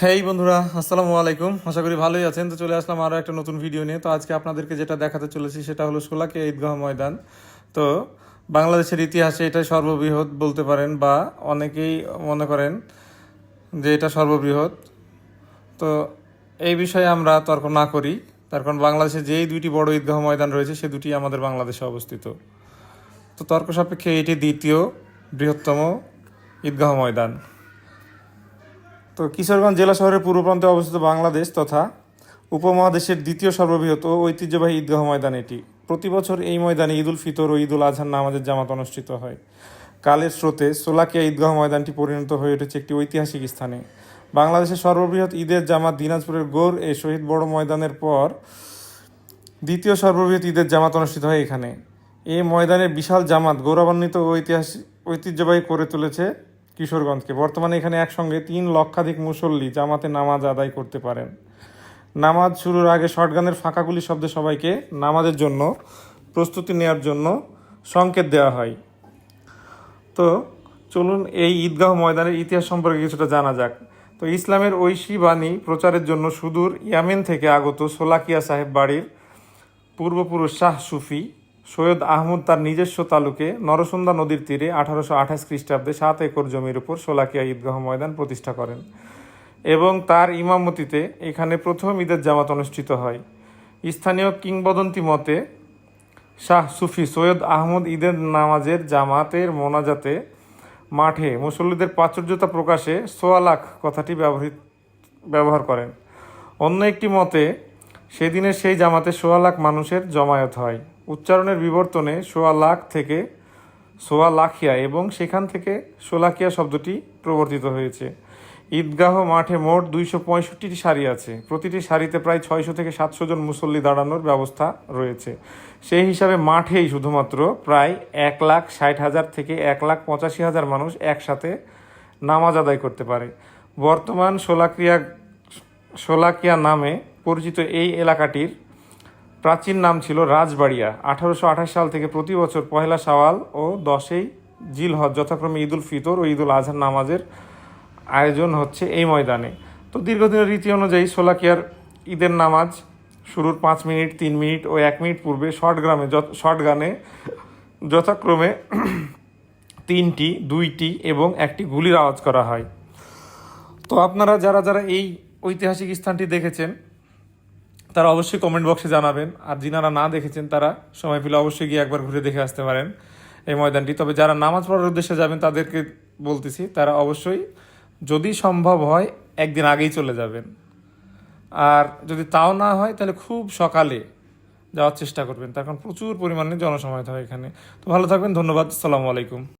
হেই বন্ধুরা, আসসালামু আলাইকুম। আশা করি ভালোই আছেন। তো চলে আসলাম আরও একটা নতুন ভিডিও নিয়ে। তো আজকে আপনাদেরকে যেটা দেখাতে চলেছি সেটা হলো শোলাকিয়া ঈদগাহ ময়দান। তো বাংলাদেশের ইতিহাসে এটা সর্ববৃহৎ বলতে পারেন, বা অনেকেই মনে করেন যে এটা সর্ববৃহৎ। তো এই বিষয়ে আমরা তর্ক না করি, তার কারণ বাংলাদেশে যেই দুইটি বড় ঈদগাহ ময়দান রয়েছে সে দুটি আমাদের বাংলাদেশে অবস্থিত। তো তর্ক সাপেক্ষে এটি দ্বিতীয় বৃহত্তম ঈদগাহ ময়দান। তো কিশোরগঞ্জ জেলা শহরের পূর্ব প্রান্তে অবস্থিত বাংলাদেশ তথা উপমহাদেশের দ্বিতীয় সর্ববৃহৎ ও ঐতিহ্যবাহী ঈদগাহ ময়দান এটি। প্রতি বছর এই ময়দানে ঈদুল ফিতর ও ঈদুল আজহার নামাজের জামাত অনুষ্ঠিত হয়। কালের স্রোতে শোলাকিয়া ঈদগাহ ময়দানটি পরিণত হয়ে উঠেছে একটি ঐতিহাসিক স্থানে। বাংলাদেশের সর্ববৃহৎ ঈদের জামাত দিনাজপুরের গৌর এ শহীদ বড় ময়দানের পর দ্বিতীয় সর্ববৃহৎ ঈদের জামাত অনুষ্ঠিত হয় এখানে। এই ময়দানের বিশাল জামাত গৌরবান্বিত ও ঐতিহ্যবাহী করে তুলেছে কিশোরগঞ্জকে। বর্তমানে এখানে একসঙ্গে 3 লক্ষাধিক মুসল্লি জামাতে নামাজ আদায় করতে পারেন। নামাজ শুরুর আগে শটগানের ফাঁকাগুলি শব্দে সবাইকে নামাজের জন্য প্রস্তুতি নেওয়ার জন্য সংকেত দেওয়া হয়। তো চলুন এই ঈদগাহ ময়দানের ইতিহাস সম্পর্কে কিছুটা জানা যাক। তো ইসলামের ঐশী বাণী প্রচারের জন্য সুদূর ইয়ামেন থেকে আগত শোলাকিয়া সাহেব বাড়ির পূর্বপুরুষ শাহ সুফি সৈয়দ আহমদ তার নিজস্ব তালুকে নরসুন্দা নদীর তীরে 1828 খ্রিস্টাব্দে 7 একর জমির উপর শোলাকিয়া ঈদগাহ ময়দান প্রতিষ্ঠা করেন এবং তার ইমামতিতে এখানে প্রথম ঈদের জামাত অনুষ্ঠিত হয়। স্থানীয় কিংবদন্তি মতে শাহ সুফি সৈয়দ আহমদ ঈদের নামাজের জামাতের মোনাজাতে মাঠে মুসল্লিদের প্রাচুর্যতা প্রকাশে সোয়ালাখ কথাটি ব্যবহার করেন। অন্য একটি মতে সেদিনের সেই জামাতে 1,6,00,000 মানুষের জমায়েত হয়। উচ্চারণের বিবর্তনে 1,6,00,000 থেকে সোয়ালাখিয়া এবং সেখান থেকে শোলাকিয়া শব্দটি প্রবর্তিত হয়েছে। ঈদগাহ মাঠে মোট 265টি সারি আছে। প্রতিটি সারিতে প্রায় 600 থেকে 700 জন মুসল্লি দাঁড়ানোর ব্যবস্থা রয়েছে। সেই হিসাবে মাঠেই শুধুমাত্র প্রায় 1,60,000 থেকে 1,85,000 মানুষ একসাথে নামাজ আদায় করতে পারে। বর্তমান শোলাকিয়া নামে পরিচিত এই এলাকাটির প্রাচীন নাম ছিল রাজবাড়িয়া। 1828 সাল থেকে প্রতি বছর 1 শাওয়াল ও 10 জিলহজ যথাক্রমে ঈদুল ফিতর ও ঈদুল আজহার নামাজের আয়োজন হচ্ছে এই ময়দানে। তো দীর্ঘদিনের রীতি অনুযায়ী শোলাকিয়ার ঈদের নামাজ শুরুর 5 মিনিট, 3 মিনিট ও 1 মিনিট পূর্বে শর্টগানে যথাক্রমে 3টি, 2টি এবং 1টি গুলির আওয়াজ করা হয়। তো আপনারা যারা যারা এই ঐতিহাসিক স্থানটি দেখেছেন তারা অবশ্যই কমেন্ট বক্সে জানাবেন, আর যিনারা না দেখেছেন তারা সময় পেলে অবশ্যই গিয়ে একবার ঘুরে দেখে আসতে পারেন এই ময়দানটি। তবে যারা নামাজ পড়ার উদ্দেশ্যে যাবেন তাদেরকে বলতেছি তারা অবশ্যই যদি সম্ভব হয় একদিন আগেই চলে যাবেন, আর যদি তাও না হয় তাহলে খুব সকালে যাওয়ার চেষ্টা করবেন, তার কারণ প্রচুর পরিমাণে জনসমায়েত হয় এখানে। তো ভালো থাকবেন, ধন্যবাদ, আসসালামু আলাইকুম।